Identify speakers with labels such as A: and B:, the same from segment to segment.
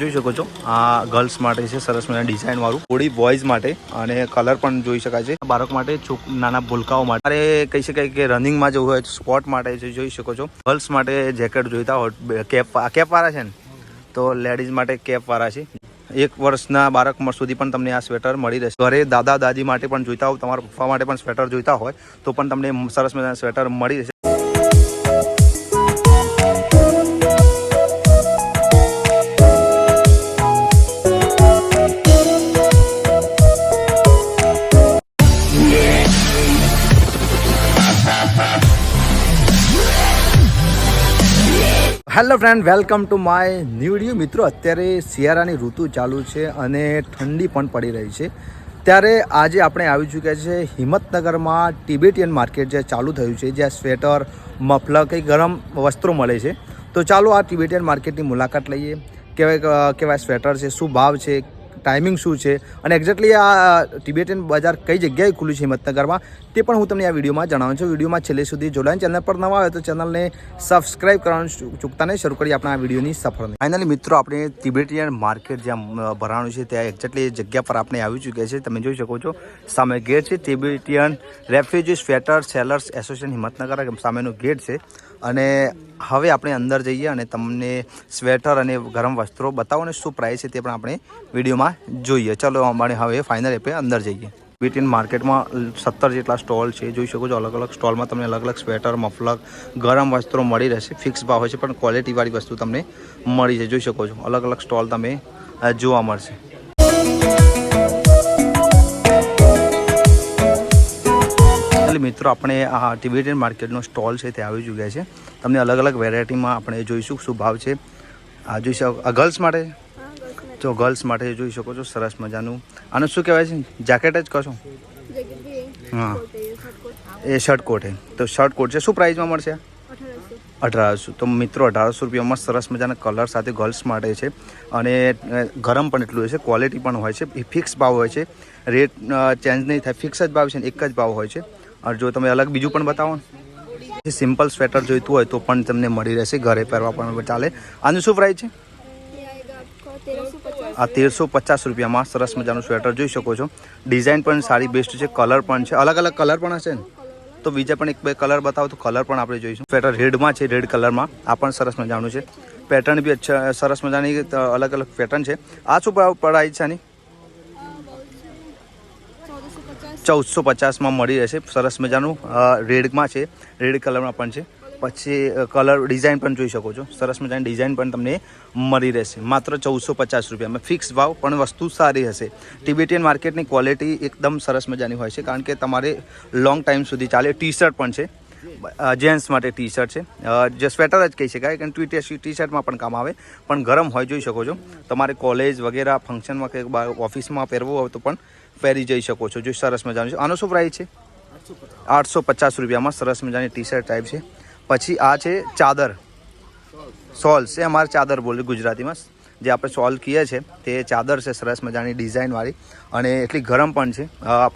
A: જોઈ શકો છો આ ગર્લ્સ માટે છે સરસ મજાની ડિઝાઇન વાળું થોડી બોયઝ માટે અને કલર પણ જોઈ શકાય છે બાળક માટે નાના ભૂલકાઓ માટે અરે કહી શકાય કે રનિંગમાં જવું હોય તો સ્પોર્ટ માટે જોઈ શકો છો ગર્લ્સ માટે જેકેટ જોઈતા હોય કેપ વાળા છે ને તો લેડીઝ માટે કેપ વાળા છે 1 વર્ષના બાળક સુધી પણ તમને આ સ્વેટર મળી રહેશે ઘરે દાદા દાદી માટે પણ જોઈતા હોય તમારા પપ્પા માટે પણ સ્વેટર જોઈતા હોય તો પણ તમને સરસ મજાના સ્વેટર મળી રહેશે hello friend welcome to my new video મિત્રો અત્યારે શિયાળાની ઋતુ ચાલુ છે અને ઠંડી પણ પડી રહી છે ત્યારે આજે આપણે આવી ચૂક્યા છે હિંમતનગરમાં ટિબેટિયન માર્કેટ જે ચાલુ થયું છે જ્યાં સ્વેટર મફલર કંઈ ગરમ વસ્ત્રો મળે છે તો ચાલો આ ટિબેટિયન માર્કેટની મુલાકાત લઈએ કેવા સ્વેટર છે શું ભાવ છે ટાઈમિંગ શું છે અને એક્ઝેક્ટલી આ ટિબેટિયન બજાર કઈ જગ્યાએ ખુલ્યું છે હિંમતનગરમાં તે પણ હું તમને આ વિડીયોમાં જણાવું છું વિડીયોમાં છેલ્લે સુધી જોડાઈને ચેનલ પર નવા આવે તો ચેનલને સબસ્ક્રાઈબ કરવાનું ચૂકતા નહીં શરૂ કરી આપણે આ વિડીયોની સફર ફાઇનલી મિત્રો આપણે ટિબેટિયન માર્કેટ જ્યાં ભરાણું છે ત્યાં એક્ઝેક્ટલી જગ્યા પર આપણે આવી ચૂક્યા છે તમે જોઈ શકો છો સામે ગેટ છે Tibetan refugee sweater sellers association Himmatnagar સામેનો ગેટ છે અને હવે આપણે અંદર જઈએ અને તમને સ્વેટર અને ગરમ વસ્ત્રો બતાવો અને શું પ્રાઇસ છે તે પણ આપણે વિડીયોમાં જોઈએ ચલો અમારે હવે ફાઇનલ એપે અંદર જઈએ ટિબેટિયન માર્કેટમાં 17 જેટલા સ્ટોલ છે જોઈ શકો છો અલગ અલગ સ્ટોલમાં તમને અલગ અલગ સ્વેટર મફલર ગરમ વસ્ત્રો મળી રહેશે ફિક્સ ભાવ હોય છે પણ ક્વોલિટીવાળી વસ્તુ તમને મળી છે જોઈ શકો છો અલગ અલગ સ્ટોલ તમે જોવા મળશે મિત્રો આપણે આ ટિબેટિયન માર્કેટનો સ્ટોલ છે તે આવી ચૂક્યા છે તમને અલગ અલગ વેરાયટીમાં આપણે જોઈશું શું ભાવ છે આ જોઈ શકો ગર્લ્સ માટે જો ગર્લ્સ માટે જોઈ શકો છો સરસ મજાનું આનું શું કહેવાય છે જેકેટ જ કહો છો હા એ શર્ટ કોટ છે તો શર્ટ કોટ છે શું પ્રાઇસમાં મળશે 1800 તો મિત્રો 1800 રૂપિયામાં સરસ મજાના કલર સાથે ગર્લ્સ માટે છે અને ગરમ પણ એટલું હોય છે ક્વોલિટી પણ હોય છે એ ફિક્સ ભાવ હોય છે રેટ ચેન્જ નહીં થાય ફિક્સ જ ભાવ છે એક જ ભાવ હોય છે અને જો તમે અલગ બીજું પણ બતાવો ને સિમ્પલ સ્વેટર જોઈતું હોય તો પણ તમને મળી રહેશે ઘરે પહેરવા પણ ચાલે આનું શું પ્રાઇસ છે આ 1350 રૂપિયામાં સરસ મજાનું સ્વેટર જોઈ શકો છો ડિઝાઇન પણ સારી બેસ્ટ છે કલર પણ છે અલગ અલગ કલર પણ હશે ને તો બીજા પણ એક બે કલર બતાવો તો કલર પણ આપણે જોઈશું સ્વેટર રેડમાં છે રેડ કલરમાં આ પણ સરસ મજાનું છે પેટર્ન બી સરસ મજાની અલગ અલગ પેટર્ન છે આ શું પ્રાઇસ છે આની 1450માં મળી રહેશે સરસ મજાનું રેડમાં છે રેડ કલરમાં પણ છે પછી કલર ડિઝાઇન પણ જોઈ શકો છો સરસ મજાની ડિઝાઇન પણ તમને મળી રહેશે માત્ર 1450 રૂપિયામાં ફિક્સ ભાવ પણ વસ્તુ સારી હશે ટિબેટિયન માર્કેટની ક્વોલિટી એકદમ સરસ મજાની હોય છે કારણ કે તમારે લોંગ ટાઈમ સુધી ચાલે ટી શર્ટ પણ છે જેન્ટ્સ માટે ટી શર્ટ છે જે સ્વેટર જ કહી શકાય કે ટી શર્ટમાં પણ કામ આવે પણ ગરમ હોય જોઈ શકો છો તમારે કોલેજ વગેરે ફંક્શનમાં કે ઓફિસમાં પહેરવું હોય તો પણ પહેરી જઈ શકો છો જો સરસ મજાનું છે આનો શું પ્રાઇસ છે 850 રૂપિયામાં સરસ મજાની ટી શર્ટ ટાઈપ છે પછી આ છે ચાદર સોલ્સ છે અમારે ચાદર બોલે ગુજરાતીમાં જે આપણે સોલ કહીએ છીએ તે ચાદર છે સરસ મજાની ડિઝાઇનવાળી અને એટલી ગરમ પણ છે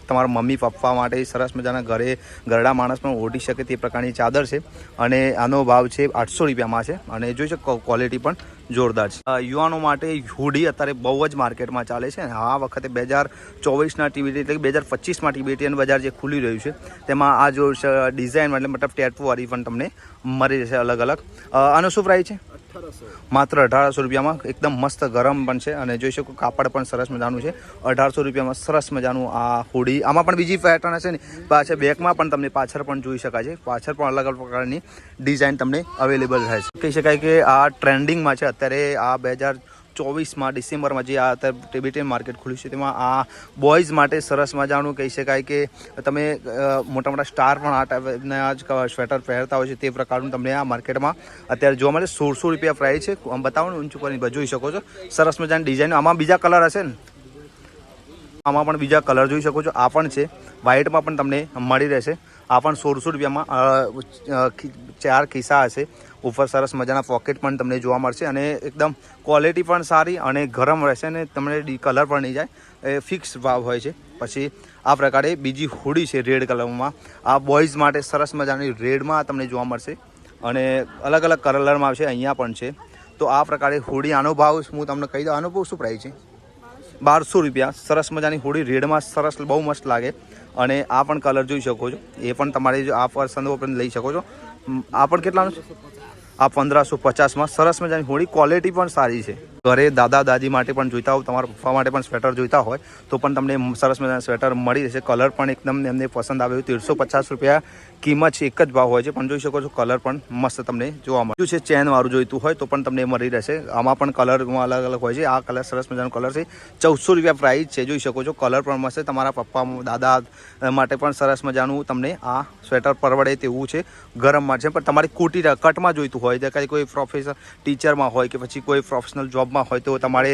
A: તમારા મમ્મી પપ્પા માટે સરસ મજાના ઘરડા માણસ પણ ઓઢી શકે તે પ્રકારની ચાદર છે અને આનો ભાવ છે 800 રૂપિયામાં છે અને જોઈ શકો ક્વોલિટી પણ જોરદાર છે યુવાનો માટે હુડી અત્યારે બહુ જ માર્કેટમાં ચાલે છે અને આ વખતે 2024ના ટિબેટિયન એટલે 2025માં ટિબેટિયન બજાર જે ખુલી રહ્યું છે તેમાં આ જો ડિઝાઇન એટલે મતલબ ટેટુવાળી પણ તમને મળી જશે અલગ અલગ આનો શું પ્રાઇસ છે માત્ર 1800 રૂપિયામાં એકદમ મસ્ત ગરમ પણ છે અને જોઈ શકો કાપડ પણ સરસ મજાનું છે 1800 રૂપિયામાં સરસ મજાનું આ હુડી આમાં પણ બીજી પેટર્ન હશે ને પાછળ બેકમાં પણ તમને પાછળ પણ જોઈ શકાય છે પાછળ પણ અલગ અલગ પ્રકારની ડિઝાઇન તમને અવેલેબલ રહે છે કહી શકાય કે આ ટ્રેન્ડિંગમાં છે અત્યારે આ 2024માં ડિસેમ્બરમાં જે આ ટિબેટિયન માર્કેટ ખુલ્યું છે તેમાં આ બોયઝ માટે સરસ મજાનું કહી શકાય કે તમે મોટા મોટા સ્ટાર પણ આ ટાઈપના જ સ્વેટર પહેરતા હોય છે તે પ્રકારનું તમને આ માર્કેટમાં અત્યારે જોવા મળે 1600 રૂપિયા પ્રાઇસ છે બતાવો ને ઊંચું કરીને જોઈ શકો છો સરસ મજાની ડિઝાઇન આમાં બીજા કલર હશે ને આમાં પણ બીજા કલર જોઈ શકો છો આ પણ છે વ્હાઇટમાં પણ તમને મળી રહેશે આ પણ 1600 રૂપિયામાં 4 ખિસ્સા હશે ઉપર સરસ મજાના પોકેટ પણ તમને જોવા મળશે અને એકદમ ક્વોલિટી પણ સારી અને ગરમ રહેશે અને તમને કલર પણ નહીં જાય એ ફિક્સ ભાવ હોય છે પછી આ પ્રકારે બીજી હુડી છે રેડ કલરમાં આ બોયઝ માટે સરસ મજાની રેડમાં તમને જોવા મળશે અને અલગ અલગ કલરમાં આવશે અહીંયા પણ છે તો આ પ્રકારે હોડી, આનો ભાવ હું તમને કહી દઉં, આનો ભાવ શું પ્રાઇસ છે? 1200 રૂપિયા. સરસ મજાની હોડી રેડમાં સરસ, બહુ મસ્ત લાગે. અને આ પણ કલર જોઈ શકો છો, એ પણ તમારે જો આ પસંદ હોય પણ લઈ શકો છો. આ પણ કેટલાનું છે? આ 1550માં સરસ મજાની હોડી, ક્વોલિટી પણ સારી છે. ઘરે દાદા દાદી માટે પણ જોઈતા હોય, તમારા પપ્પા માટે પણ સ્વેટર જોઈતા હોય તો પણ તમને સરસ મજાના સ્વેટર મળી રહેશે. કલર પણ એકદમ એમને પસંદ આવે. 1350 રૂપિયા કિંમત છે, એક જ ભાવ હોય છે, પણ જોઈ શકો છો કલર પણ મસ્ત તમને જોવા મળ્યું છે. ચેનવાળું જોઈતું હોય તો પણ તમને મળી રહેશે. આમાં પણ કલરમાં અલગ અલગ હોય છે. આ કલર સરસ મજાનો કલર છે, 1400 રૂપિયા પ્રાઇસ છે. જોઈ શકો છો કલર પણ મસ્ત. તમારા પપ્પા દાદા માટે પણ સરસ મજાનું તમને આ સ્વેટર પરવડે તેવું છે. ગરમમાં છે, પણ તમારી કુટી કટમાં જોઈતું હોય, કોઈ પ્રોફેશનલ ટીચરમાં હોય કે પછી કોઈ પ્રોફેશનલ જોબમાં હોય તો તમારે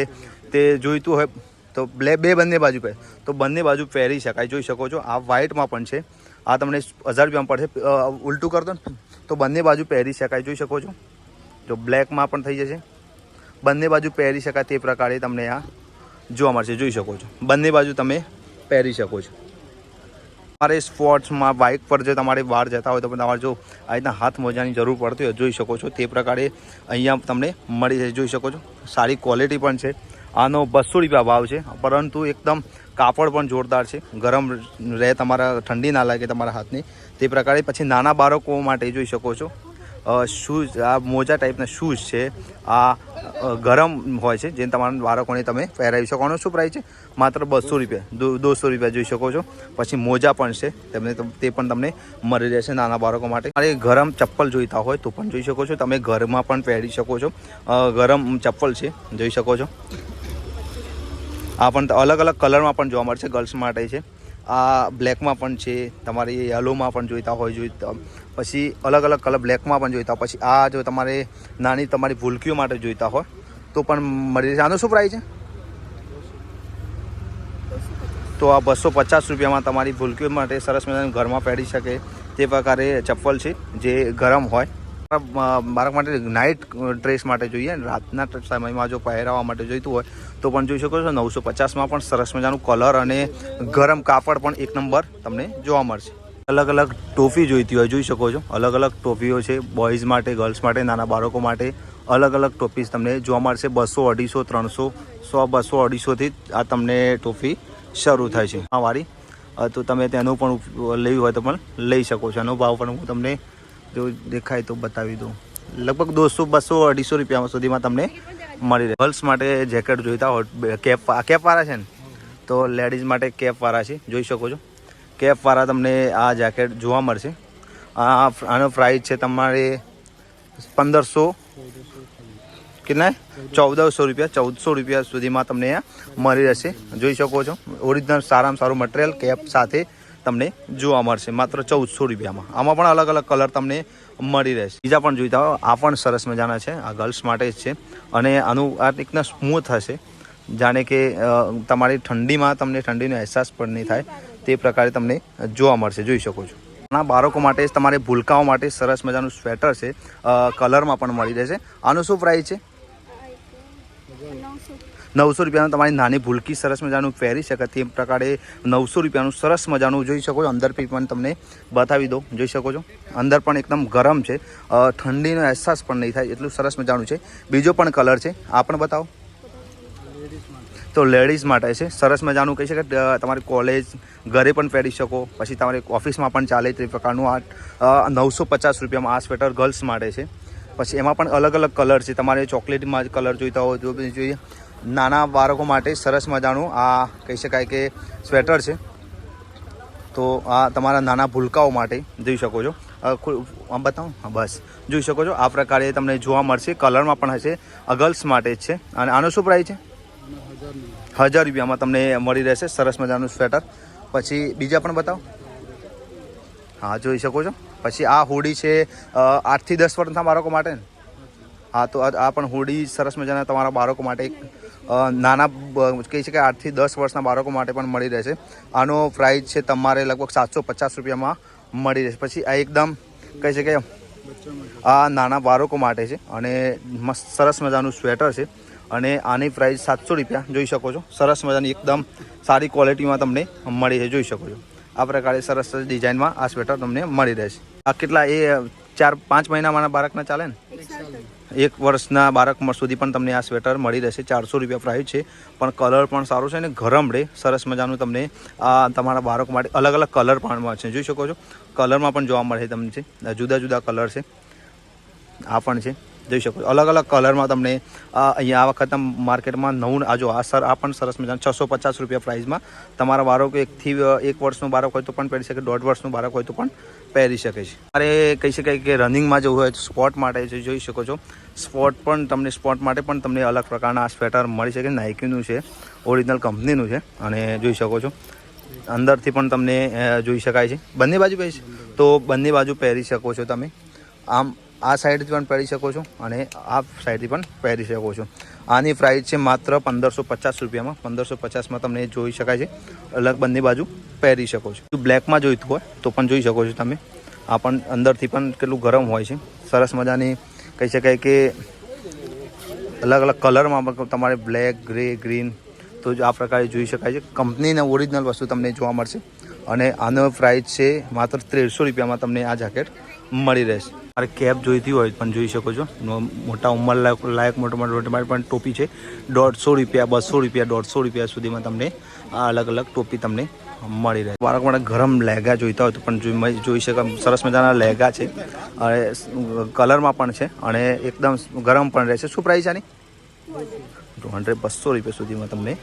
A: તે જોઈતું હોય તો બંને બાજુ પહેર તો બંને બાજુ પહેરી શકાય. જોઈ શકો છો આ વ્હાઇટમાં પણ છે. આ તમને 1000 રૂપિયામાં પડશે. ઉલટું કરતો ને તો બંને બાજુ પહેરી શકાય. જોઈ શકો છો, જો બ્લેકમાં પણ થઈ જશે, બંને બાજુ પહેરી શકાય તે પ્રકારે તમને આ જોવા મળશે. જોઈ શકો છો બંને બાજુ તમે પહેરી શકો છો. તમારે સ્પોર્ટ્સમાં બાઇક પર જો તમારે બહાર જતા હોય તો પણ તમારે જો આ રીતના હાથ મોજાની જરૂર પડતી હોય, જોઈ શકો છો તે પ્રકારે અહીંયા તમને મળી જાય. જોઈ શકો છો સારી ક્વોલિટી પણ છે. આનો 200 રૂપિયા ભાવ છે, પરંતુ એકદમ કાપડ પણ જોરદાર છે. ગરમ રહે, તમારા ઠંડી ના લાગે તમારા હાથની તે પ્રકારે. પછી નાના બાળકો માટે જોઈ શકો છો શૂઝ, આ મોજા ટાઈપના શૂઝ છે. આ ગરમ હોય છે, જે તમારા બાળકોને તમે પહેરાવી શકો. આનો શું પ્રાઇસ છે? માત્ર 200 રૂપિયા, 200 રૂપિયા. જોઈ શકો છો. પછી મોજા પણ છે, તે પણ તમને મળી રહેશે નાના બાળકો માટે. અરે ગરમ ચપ્પલ જોઈતા હોય તો પણ જોઈ શકો છો, તમે ઘરમાં પણ પહેરી શકો છો. ગરમ ચપ્પલ છે, જોઈ શકો છો. આ પણ અલગ અલગ કલરમાં પણ જોવા મળશે, ગર્લ્સ માટે છે. આ બ્લેકમાં પણ છે, તમારે યલોમાં પણ જોઈતા હોય, પછી અલગ અલગ કલર બ્લેકમાં પણ જોઈતા હોય. પછી આ જો તમારે નાની તમારી ભૂલકીઓ માટે જોઈતા હોય તો પણ મળી રહેશે. આનો શું પ્રાઇસ છે? તો આ 250 રૂપિયામાં તમારી ભૂલકીઓ માટે સરસ મજાનું ઘરમાં પહેરી શકે તે પ્રકારે ચપ્પલ છે, જે ગરમ હોય. બાળક માટે નાઇટ ડ્રેસ માટે જોઈએ, રાતના સમયમાં જો પહેરાવવા માટે જોઈતું હોય તો પણ જોઈ શકો છો. 950માં પણ સરસ મજાનું કલર અને ગરમ કાપડ પણ એક નંબર તમને જોવા મળશે. અલગ અલગ ટોપી જોઈતી હોય, જોઈ શકો છો અલગ અલગ ટોપીઓ છે. બોયઝ માટે, ગર્લ્સ માટે, નાના બાળકો માટે અલગ અલગ ટોપી તમને જોવા મળશે. 200, 250, 300, 100, 200, 250થી આ તમને ટોપી શરૂ થાય છે. આ વાળી તો તમે તેનું પણ લેવું હોય તો પણ લઈ શકો છો. એનો ભાવ પણ હું તમને જો દેખાય તો બતાવી દઉં. લગભગ 200, 200, 250 રૂપિયા સુધીમાં તમને મળી રહે. ગર્લ્સ માટે જેકેટ જોઈતા હોય, કેપવાળા છે ને, તો લેડીઝ માટે કેપવાળા છે. જોઈ શકો છો કેપવાળા તમને આ જેકેટ જોવા મળશે. આનો પ્રાઇસ છે તમારે 1500, કેટલા? 1400 રૂપિયા, 1400 રૂપિયા સુધીમાં તમને મળી રહેશે. જોઈ શકો છો ઓરિજિનલ સારામાં સારું મટીરિયલ કેપ સાથે તમને જોવા મળશે માત્ર 1400 રૂપિયામાં. આમાં પણ અલગ અલગ કલર તમને મળી રહેશે. બીજા પણ જોઈતા હોય, આ પણ સરસ મજાના છે. આ ગર્લ્સ માટે જ છે અને આનું આ એકદમ સ્મૂથ હશે, જાણે કે તમારી ઠંડીમાં તમને ઠંડીનો અહેસાસ પણ નહીં થાય તે પ્રકારે તમને જોવા મળશે. જોઈ શકો છો નાના બાળકો માટે તમારે ભૂલકાઓ માટે સરસ મજાનું સ્વેટર છે, કલરમાં પણ મળી રહેશે. આનું શું પ્રાઇસ છે? 900 રૂપિયાનું તમારી નાની ભૂલકી સરસ મજાનું પહેરી શકે તે પ્રકારે 900 રૂપિયાનું સરસ મજાનું જોઈ શકો છો. અંદર પણ તમને બતાવી દો, જોઈ શકો છો અંદર પણ એકદમ ગરમ છે, ઠંડીનો અહેસાસ પણ નહીં થાય એટલું સરસ મજાનું છે. બીજો પણ કલર છે, આ પણ બતાવો. તો લેડીઝ માટે છે, સરસ મજાનું કહી શકાય. તમારી કોલેજ ઘરે પણ પહેરી શકો, પછી તમારી ઓફિસમાં પણ ચાલે તે પ્રકારનું. આ 950 રૂપિયામાં આ સ્વેટર ગર્લ્સ માટે છે. પછી એમાં પણ અલગ અલગ કલર છે. તમારે ચોકલેટમાં કલર જોઈતા હોય તો જોઈએ. નાના બાળકો માટે સરસ મજાનું આ કહી શકાય કે સ્વેટર છે, તો આ તમારા નાના ભૂલકાઓ માટે જોઈ શકો છો. આમ બતાવો, હા બસ જોઈ શકો છો આ પ્રકારે તમને જોવા મળશે. કલરમાં પણ હશે, ગર્લ્સ માટે જ છે. અને આનો શું પ્રાઇસ છે? 1000 રૂપિયામાં તમને મળી રહેશે સરસ મજાનું સ્વેટર. પછી બીજા પણ બતાવો. હા જોઈ શકો છો. પછી આ હુડી છે 8 થી 10 વર્ષના બાળકો માટે. હા તો આ પણ હુડી સરસ મજાના તમારા બાળકો માટે, નાના કહી શકાય 8 થી 10 વર્ષના બાળકો માટે પણ મળી રહેશે. આનો પ્રાઇસ છે તમારે લગભગ 750 રૂપિયામાં મળી રહેશે. પછી આ એકદમ કહી શકાય આ નાના બાળકો માટે છે અને મસ્ત સરસ મજાનું સ્વેટર છે અને આની પ્રાઇસ 700 રૂપિયા. જોઈ શકો છો સરસ મજાની એકદમ સારી ક્વોલિટીમાં તમને મળી છે. જોઈ શકો છો આ પ્રકારે સરસ ડિઝાઇનમાં આ સ્વેટર તમને મળી રહેશે. આ કેટલા એ 4-5 મહિનામાં બાળકના ચાલે ને? 1 વર્ષના બાળક સુધી પણ તમને આ સ્વેટર મળી રહેશે. 400 રૂપિયા પ્રાઇસ છે, પણ કલર પણ સારો છે અને ગરમ રહે. સરસ મજાનું તમને તમારા બાળકો માટે અલગ અલગ કલર પણ મળશે. જોઈ શકો છો, કલરમાં પણ જોવા મળે તમને. જુદા જુદા કલર છે. આ પણ છે, જોઈ શકો છો. અલગ અલગ કલરમાં તમને અહીંયા આ વખત માર્કેટમાં નવું આ પણ સરસ મજાનું 650 રૂપિયા પ્રાઇસમાં તમારા બાળકો 1 વર્ષનું બાળક હોય તો પણ પહેરી શકે, 1.5 વર્ષનું બાળક હોય તો પણ પહેરી શકે છે. અરે કહી શકાય કે રનિંગમાં જવું હોય તો સ્પોર્ટ માટે જોઈ શકો છો. સ્પોર્ટ માટે પણ તમને અલગ પ્રકારના આ સ્વેટર મળી શકે. નાઇકીનું છે, ઓરિજિનલ કંપનીનું છે અને જોઈ શકો છો અંદરથી પણ તમને જોઈ શકાય છે. બંને બાજુ પહેરી તો બંને બાજુ પહેરી શકો છો તમે. આમ આ સાઈડથી પણ પહેરી શકો છો અને આ સાઈડથી પણ પહેરી શકો છો. આની પ્રાઇસ છે માત્ર 1550 રૂપિયામાં. 1550માં તમને જોઈ શકાય છે. અલગ બંને બાજુ પહેરી શકો છો. બ્લેકમાં જોઈતું હોય તો પણ જોઈ શકો છો તમે. આ પણ અંદરથી પણ કેટલું ગરમ હોય છે. સરસ મજાની કહી શકાય કે અલગ અલગ કલરમાં તમારે બ્લેક, ગ્રે, ગ્રીન તો આ પ્રકારે જોઈ શકાય છે. કંપનીના ઓરિજિનલ વસ્તુ તમને જોવા મળશે અને આનો પ્રાઇસ છે માત્ર 1300 રૂપિયામાં તમને આ જેકેટ મળી રહેશે. મારે કેપ જોઈતી હોય પણ જોઈ શકો છો. મોટા ઉંમર લાયક મોટા પણ ટોપી છે. 150 રૂપિયા, 200 રૂપિયા, 150 રૂપિયા સુધીમાં તમને આ અલગ અલગ ટોપી તમને મળી રહે. બાળકો માટે ગરમ લેગા જોઈતા હોય તો પણ જોઈ શકાય. સરસ મજાના લેગા છે અને કલરમાં પણ છે અને એકદમ ગરમ પણ રહેશે. શું પ્રાઇસ આની? 200 રૂપિયા સુધીમાં તમને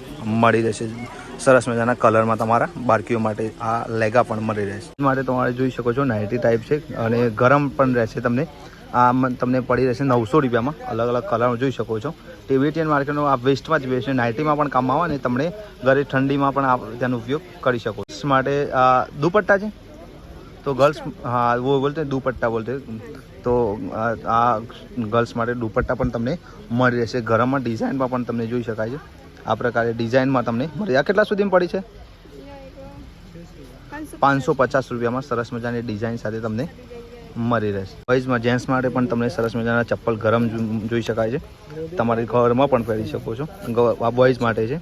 A: મળી રહેશે. સરસ મજાના કલરમાં તમારા બાળકીઓ માટે આ લેગા પણ મળી રહેશે. માટે તમારે જોઈ શકો છો નાઇટી ટાઈપ છે અને ગરમ પણ રહેશે. તમને તમને પડી રહેશે 900 રૂપિયામાં. અલગ અલગ કલર જોઈ શકો છો. ટીવીટીએન માર્કેટનો આ વેસ્ટમાં જ બેસે. નાઇટીમાં પણ કામ આવે અને તમને ઘરે ઠંડીમાં પણ તેનો ઉપયોગ કરી શકો. માટે દુપટ્ટા છે તો ગર્લ્સ, હા वो बोलते हैं दुपट्टा बोलते हैं. તો આ ગર્લ્સ માટે દુપટ્ટા પણ તમને મળી રહેશે. ગરમમાં ડિઝાઇનમાં પણ તમને જોઈ શકાય છે. આ પ્રકારે ડિઝાઇનમાં તમને મળી. આ કેટલા સુધીમાં પડી છે? 550 રૂપિયામાં સરસ મજાની ડિઝાઇન સાથે તમને મળી રહેશે. બોયઝમાં જેન્ટ્સ માટે પણ તમને સરસ મજાના ચપ્પલ ગરમ જોઈ શકાય છે. તમારે ઘરમાં પણ પહેરી શકો છો. આ બોયઝ માટે છે.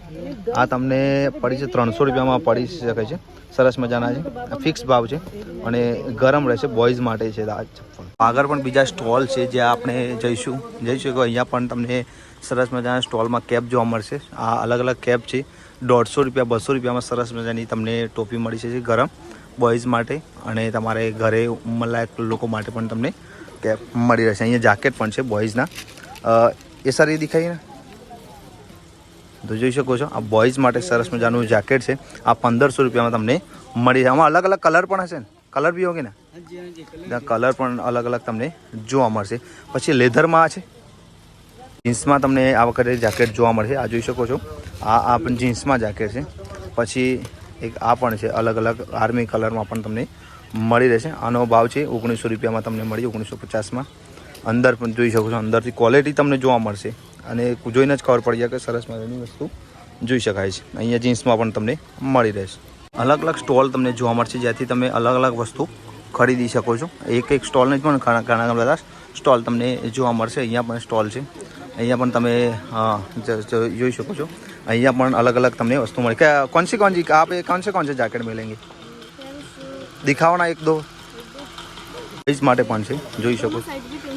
A: આ તમને પડી છે 300 રૂપિયામાં પડી શકે છે. સરસ મજાના છે. ફિક્સ ભાવ છે અને ગરમ રહેશે. બોયઝ માટે છે આ ચપ્પલ. આગળ પણ બીજા સ્ટોલ છે જ્યાં આપણે જઈશું. અહીંયા પણ તમને સરસ મજાના સ્ટોલમાં કેપ જોવા મળશે. આ અલગ અલગ કેપ છે. 150 રૂપિયા, 200 રૂપિયામાં સરસ મજાની તમને ટોપી મળી છે ગરમ બોયઝ માટે અને તમારે ઘરે ઉંમરલાયક લોકો માટે પણ તમને કેપ મળી રહેશે. અહીંયા જાકેટ પણ છે બોયઝના. એ સારી દેખાય ને તો જોઈ શકો છો. આ બોયઝ માટે સરસ મજાનું જેકેટ છે. આ 1500 રૂપિયામાં તમને મળી જાય. આમાં અલગ અલગ કલર પણ હશે ને? કલર બી હોગે ને? કલર પણ અલગ અલગ તમને જોવા મળશે. પછી લેધરમાં છે. જીન્સમાં તમને આ વખતે જેકેટ જોવા મળશે. આ જોઈ શકો છો. આ પણ જીન્સમાં જેકેટ છે. પછી એક આ પણ છે અલગ અલગ આર્મી કલરમાં પણ તમને મળી રહેશે. આનો ભાવ છે 1900 રૂપિયામાં તમને મળી. 1950માં. અંદર પણ જોઈ શકો છો. અંદરથી ક્વોલિટી તમને જોવા મળશે અને જોઈને જ ખબર પડી જાય કે સરસ મજાની વસ્તુ જોઈ શકાય છે. અહીંયા જીન્સમાં પણ તમને મળી રહેશે. અલગ અલગ સ્ટોલ તમને જોવા મળશે જ્યાંથી તમે અલગ અલગ વસ્તુ ખરીદી શકો છો. એક સ્ટોલ નહીં પણ ઘણા બધા સ્ટોલ તમને જોવા મળશે. અહીંયા પણ સ્ટોલ છે. અહીંયા પણ તમે જોઈ શકો છો. અહીંયા પણ અલગ અલગ તમને વસ્તુ મળે. क्या कौन सी आप कौन से जैकेट मिलेंगे? दिखाओ ना 1-2. બોયઝ માટે પણ છે. જોઈ શકો.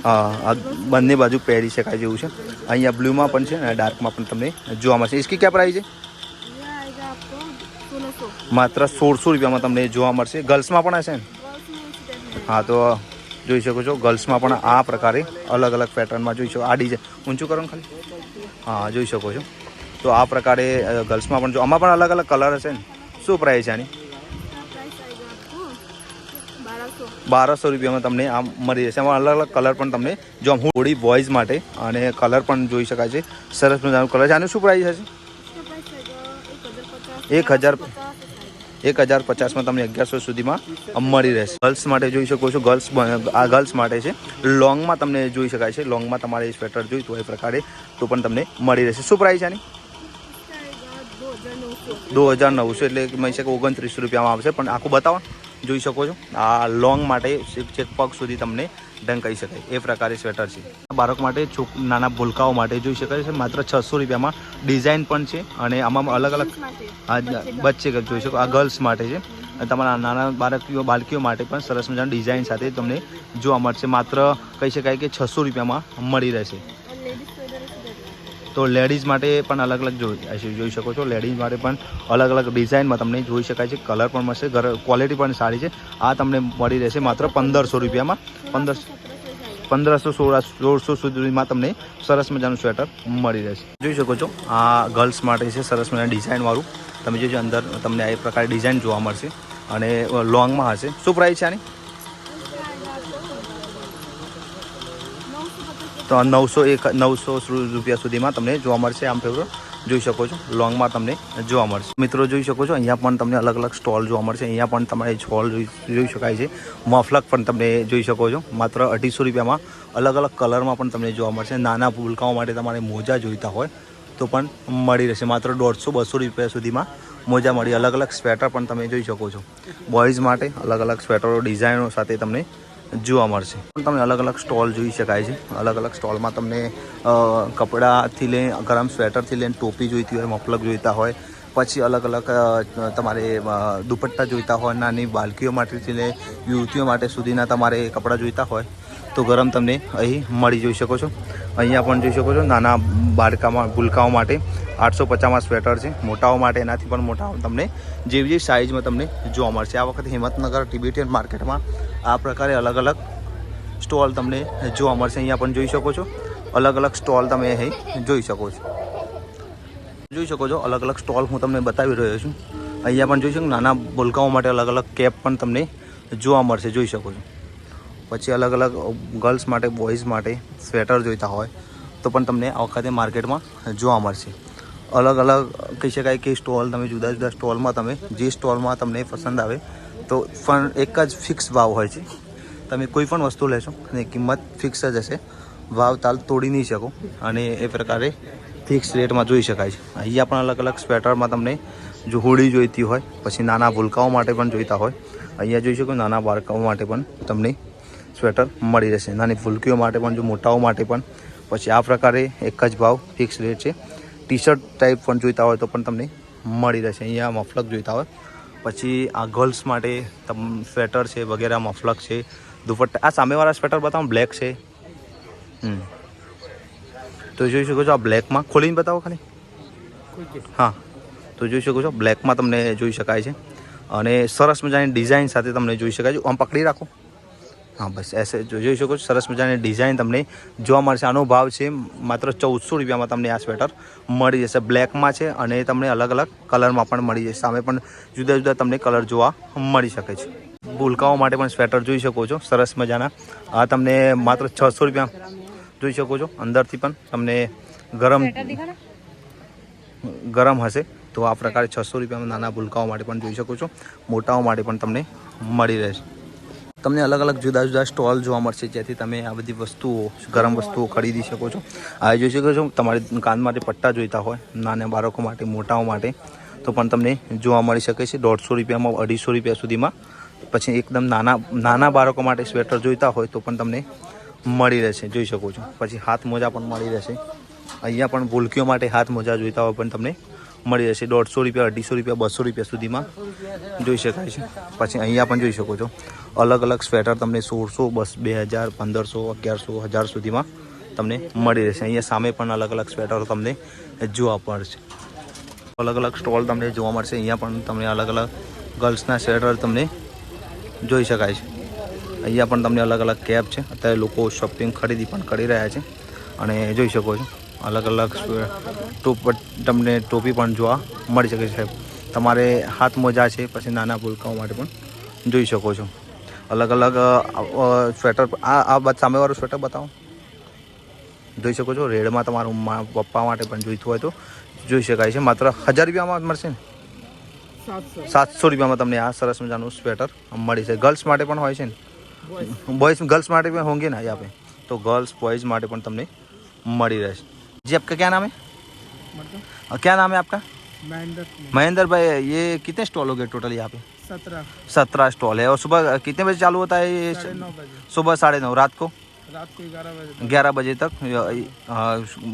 A: હા, બંને બાજુ પહેરી શકાય જેવું છે. અહીંયા બ્લુમાં પણ છે અને ડાર્કમાં પણ તમને જોવા મળશે. इसकी क्या प्राइस है? માત્ર 1600 રૂપિયામાં તમને જોવા મળશે. ગર્લ્સમાં પણ હશે ને? હા, તો જોઈ શકો છો. ગર્લ્સમાં પણ આ પ્રકારે અલગ અલગ પેટર્નમાં જોઈ શકો. આ ડિઝાઇન ઊંચું કરો ને ખાલી. હા, જોઈ શકો છો. તો આ પ્રકારે ગર્લ્સમાં પણ આમાં પણ અલગ અલગ કલર હશે ને? શું પ્રાઇસ છે આની? 1200 રૂપિયામાં તમને આ મળી જશે. આમાં અલગ અલગ કલર પણ તમને જો હોડી બોયઝ માટે અને કલર પણ જોઈ શકાય છે. સરસ મજાનું કલર છે. આનું શું પ્રાઇસ હશે? 1050માં તમને 1100 સુધીમાં મળી રહેશે. ગર્લ્સ માટે જોઈ શકો છો. આ ગર્લ્સ માટે છે. લોંગમાં તમને જોઈ શકાય છે. લોંગમાં તમારે સ્વેટર જોઈતું હોય એ પ્રકારે તો પણ તમને મળી રહેશે. શું પ્રાઇસ આની? 2900 એટલે કહી શકે 2900 રૂપિયામાં આવશે. પણ આખું બતાવો. જોઈ શકો છો. આ લોંગ માટે ચેક પગ સુધી તમને ડંગ કહી શકાય એ પ્રકારે સ્વેટર છે. બાળક માટે નાના ભૂલકાઓ માટે જોઈ શકાય છે. માત્ર 600 રૂપિયામાં ડિઝાઇન પણ છે અને આમાં અલગ અલગ બચ્ચે જોઈ શકો. આ ગર્લ્સ માટે છે. અને તમારા નાના બાળકીઓ માટે પણ સરસ મજાની ડિઝાઇન સાથે તમને જોવા મળશે. માત્ર કહી શકાય કે 600 રૂપિયામાં મળી રહેશે. તો લેડીઝ માટે પણ અલગ અલગ જોઈ શકો છો. લેડીઝ માટે પણ અલગ અલગ ડિઝાઇનમાં તમને જોઈ શકાય છે. કલર પણ મળશે, ક્વોલિટી પણ સારી છે. આ તમને મળી રહેશે માત્ર 1500 રૂપિયામાં. 1500-1600 સુધીમાં તમને સરસ મજાનું સ્વેટર મળી રહેશે. જોઈ શકો છો આ ગર્લ્સ માટે છે સરસ મજાનું ડિઝાઇનવાળું. તમે જોજો અંદર તમને આ પ્રકારની ડિઝાઇન જોવા મળશે અને લોંગમાં હશે. શું પ્રાઇસ છે આની? તો 900 રૂપિયા સુધીમાં તમને જોવા મળશે. આમ ફેવરો જોઈ શકો છો લોંગમાં તમને જોવા મળશે. મિત્રો જોઈ શકો છો અહીંયા પણ તમને અલગ અલગ સ્ટોલ જોવા મળશે. અહીંયા પણ તમારે સ્ટોલ જોઈ શકાય છે. મફલક પણ તમને જોઈ શકો છો માત્ર 250 રૂપિયામાં અલગ અલગ કલરમાં પણ તમને જોવા મળશે. નાના ભૂલકાઓ માટે તમારે મોજા જોઈતા હોય તો પણ મળી રહેશે. માત્ર 150-200 રૂપિયા સુધીમાં મોજા મળી. અલગ અલગ સ્વેટર પણ તમે જોઈ શકો છો. બોયઝ માટે અલગ અલગ સ્વેટરો ડિઝાઇનો સાથે તમને જોવા મળશે. તમને અલગ અલગ સ્ટોલ જોઈ શકાય છે. અલગ અલગ સ્ટોલમાં તમને કપડાથી લઈને ગરમ સ્વેટરથી લઈને ટોપી જોઈતી હોય, મફલક જોઈતા હોય, પછી અલગ અલગ તમારે દુપટ્ટા જોઈતા હોય, નાની બાળકીઓ માટેથી લઈને યુવતીઓ માટે સુધીના તમારે કપડાં જોઈતા હોય તો ગરમ તમને અહીં મળી જોઈ શકો છો. અહીંયા પણ જોઈ શકો છો નાના ભૂલકાઓ માટે 850માં સ્વેટર છે. મોટાઓ માટે એનાથી પણ મોટા તમને જેવી સાઇઝમાં તમને જોવા મળશે. આ વખતે હિંમતનગર ટિબેટિયન માર્કેટમાં આ પ્રકારે અલગ અલગ સ્ટોલ તમને જોવા મળશે. અહીંયા પણ જોઈ શકો છો અલગ અલગ સ્ટોલ તમે અહીં જોઈ શકો છો. અલગ અલગ સ્ટોલ હું તમને બતાવી રહ્યો છું. અહીંયા પણ જોઈ શકો નાના ભૂલકાઓ માટે અલગ અલગ કેપ પણ તમને જોવા મળશે. જોઈ શકો છો. પછી અલગ અલગ ગર્લ્સ માટે, બોયઝ માટે સ્વેટર જોઈતા હોય તો પણ તમને આ વખતે માર્કેટમાં જોવા મળશે. અલગ અલગ કહી શકાય કે સ્ટોલ તમે જુદા જુદા સ્ટોલમાં તમે જે સ્ટોલમાં તમને પસંદ આવે તો પણ એક જ ફિક્સ ભાવ હોય છે. તમે કોઈ પણ વસ્તુ લેશો અને કિંમત ફિક્સ જ હશે. ભાવ તાલ તોડી નહીં શકો અને એ પ્રકારે ફિક્સ રેટમાં જોઈ શકાય છે. અહીંયા પણ અલગ અલગ સ્વેટરમાં તમને જો હોડી જોઈતી હોય, પછી નાના ભૂલકાઓ માટે પણ જોઈતા હોય, અહીંયા જોઈ શકો નાના બાળકાઓ માટે પણ તમને સ્વેટર મળી રહેશે. નાની ભૂલકીઓ માટે પણ, જો મોટાઓ માટે પણ. પછી આ પ્રકારે એક જ ભાવ ફિક્સ રેટ છે. ટી શર્ટ ટાઈપ પણ જોઈતા હોય તો પણ તમને મળી રહેશે. અહીંયા મફલક જોઈતા હોય, પછી આ ગર્લ્સ માટે સ્વેટર છે વગેરે, મફલક છે, દુપટ્ટા. આ સામેવાળા સ્વેટર બતાવો, બ્લેક છે. તો જોઈ શકો છો આ બ્લેકમાં ખોલીને બતાવો ખાલી. હા, તો જોઈ શકો છો બ્લેકમાં તમને જોઈ શકાય છે અને સરસ મજાની ડિઝાઇન સાથે તમને જોઈ શકાય છે. આમ પકડી રાખો. હા, બસ એસે જોઈ શકો છો સરસ મજાની ડિઝાઇન તમને જોવા મળશે. આનો ભાવ છે માત્ર 1400 રૂપિયામાં તમને આ સ્વેટર મળી જશે. બ્લેકમાં છે અને તમને અલગ અલગ કલરમાં પણ મળી જશે. સામે પણ જુદા જુદા તમને કલર જોવા મળી શકે છે. ભૂલકાઓ માટે પણ સ્વેટર જોઈ શકો છો સરસ મજાના. આ તમને માત્ર 600 રૂપિયા જોઈ શકો છો. અંદરથી પણ તમને ગરમ હશે તો આ પ્રકારે 600 રૂપિયામાં નાના ભૂલકાઓ માટે પણ જોઈ શકો છો. મોટાઓ માટે પણ તમને મળી રહેશે. તમને અલગ અલગ જુદા જુદા સ્ટોલ જોવા મળશે જેથી તમે આ બધી વસ્તુઓ, ગરમ વસ્તુઓ ખરીદી શકો છો. આ જોઈ શકો છો તમારે કાન માટે પટ્ટા જોઈતા હોય, નાના બાળકો માટે, મોટાઓ માટે તો પણ તમને જોવા મળી શકે છે 150 રૂપિયામાં 250 રૂપિયા સુધીમાં. પછી એકદમ નાના બાળકો માટે સ્વેટર જોઈતા હોય તો પણ તમને મળી રહેશે. જોઈ શકો છો. પછી હાથ મોજા પણ મળી રહેશે. અહીંયા પણ ભૂલકીઓ માટે હાથ મોજા જોઈતા હોય પણ તમને મળી રહેશે. 150 રૂપિયા, 250 રૂપિયા, 200 રૂપિયા સુધીમાં જોઈ શકાય છે. પછી અહીંયા પણ જોઈ શકો છો અલગ અલગ સ્વેટર તમને 1600, 2000, 1500, 1100, 1000 સુધીમાં તમને મળી રહેશે. અહીંયા સામે પણ અલગ અલગ સ્વેટરો તમને જોવા મળશે. અલગ અલગ સ્ટોલ તમને જોવા મળશે. અહીંયા પણ તમને અલગ અલગ ગર્લ્સના સ્વેટર તમને જોઈ શકાય છે. અહીંયા પણ તમને અલગ અલગ કેપ છે. અત્યારે લોકો શોપિંગ ખરીદી પણ કરી રહ્યા છે અને જોઈ શકો છો અલગ અલગ તમને ટોપી પણ જોવા મળી શકે છે. તમારે હાથ મોજા છે, પછી નાના ભૂલકાઓ માટે પણ જોઈ શકો છો અલગ અલગ સ્વેટર. આ બાદ સામેવાળું સ્વેટર બતાવો. જોઈ શકો છો રેડમાં તમારું પપ્પા માટે પણ જોઈતું હોય તો જોઈ શકાય છે. માત્ર 1000 રૂપિયામાં મળશે ને 700 રૂપિયામાં તમને આ સરસ મજાનું સ્વેટર મળી છે. ગર્લ્સ માટે પણ હોય છે ને, बॉयज़ गर्ल्स માટે भी होंगे ना यहाँ पे, तो गर्ल्स बॉयज़ માટે પણ તમને મળી રહેશે. जी आपका क्या नाम है? क्या नाम है आपका? महेंद्र भाई. ये कितने स्टॉल हो गए टोटल यहाँ पे? 17 स्टॉल है. और सुबह कितने बजे चालू होता है ये? 9:30 सुबह 9:30. रात को 11 बजे तक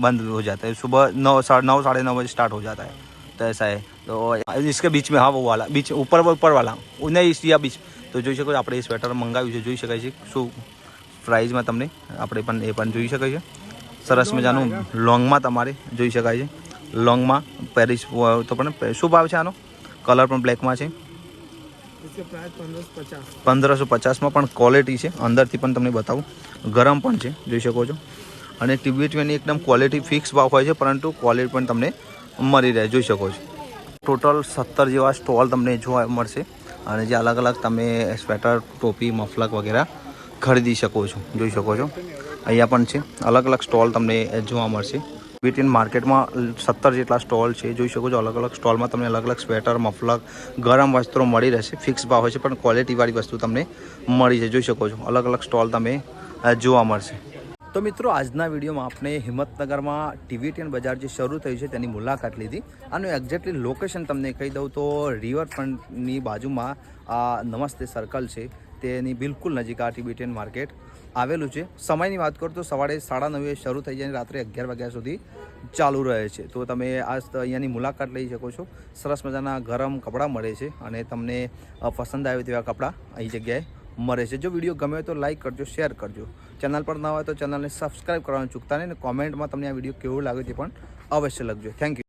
A: बंद हो जाता है. सुबह 9, 9:30 बजे स्टार्ट हो जाता है. तो ऐसा है। तो इसके बीच में, हाँ वो वाला बीच ऊपर वाला नहीं या बीच, तो જોઈ શકો છો આપણે એ સ્વેટર મંગાવ્યું છે, જોઈ શકાય છે શું પ્રાઇઝમાં તમને આપણે પણ એ પણ જોઈ શકાય છે। સરસ મજાનું લોંગમાં તમારે જોઈ શકાય છે, લોંગમાં પેરિસ તો પણ શું ભાવ છે આનો? કલર પણ બ્લેકમાં છે, 1550માં પણ ક્વોલિટી છે, અંદરથી પણ તમને બતાવું ગરમ પણ છે, જોઈ શકો છો। અને ટિબેટિયનની એકદમ ક્વોલિટી ફિક્સ ભાવ હોય છે, પરંતુ ક્વોલિટી પણ તમને મળી રહે, જોઈ શકો છો। ટોટલ 17 જેવા સ્ટોલ તમને જોવા મળશે અને જે અલગ અલગ તમે સ્વેટર, ટોપી, મફલર વગેરે ખરીદી શકો છો, જોઈ શકો છો। અહીંયા પણ છે અલગ અલગ સ્ટોલ તમને જોવા મળશે। ટિબેટિયન માર્કેટમાં 17 જેટલા સ્ટોલ છે, જોઈ શકો છો। અલગ અલગ સ્ટોલમાં તમને અલગ અલગ સ્વેટર, મફલર, ગરમ વસ્ત્રો મળી રહેશે, ફિક્સ ભાવ હોય છે પણ ક્વોલિટીવાળી વસ્તુ તમને મળી છે, જોઈ શકો છો। અલગ અલગ સ્ટોલ તમે જોવા મળશે। તો મિત્રો આજના વિડીયોમાં આપણે હિંમતનગરમાં ટિબેટિયન બજાર જે શરૂ થયું છે તેની મુલાકાત લીધી। આનું એક્ઝેક્ટલી લોકેશન તમને કહી દઉં તો રિવરફ્રન્ટની બાજુમાં આ નમસ્તે સર્કલ છે તેની બિલકુલ નજીક આ ટિબેટિયન માર્કેટ આવેલું છે। સમયની વાત કરું તો સવારે 9:30 શરૂ થઈ જાય અને રાત્રે 11 વાગ્યા સુધી ચાલુ રહે છે। તો તમે આ અહીંયાની મુલાકાત લઈ શકો છો। સરસ મજાના ગરમ કપડાં મળે છે અને તમને પસંદ આવે તેવા કપડાં અહીં જગ્યાએ મળે છે। જો વિડીયો ગમે તો લાઇક કરજો, શેર કરજો, ચેનલ પર ન હોય તો ચેનલને સબસ્ક્રાઈબ કરવાનું ચૂકતા નહીં અને કોમેન્ટમાં તમને આ વિડીયો કેવો લાગે તે પણ અવશ્ય લખજો। Thank you.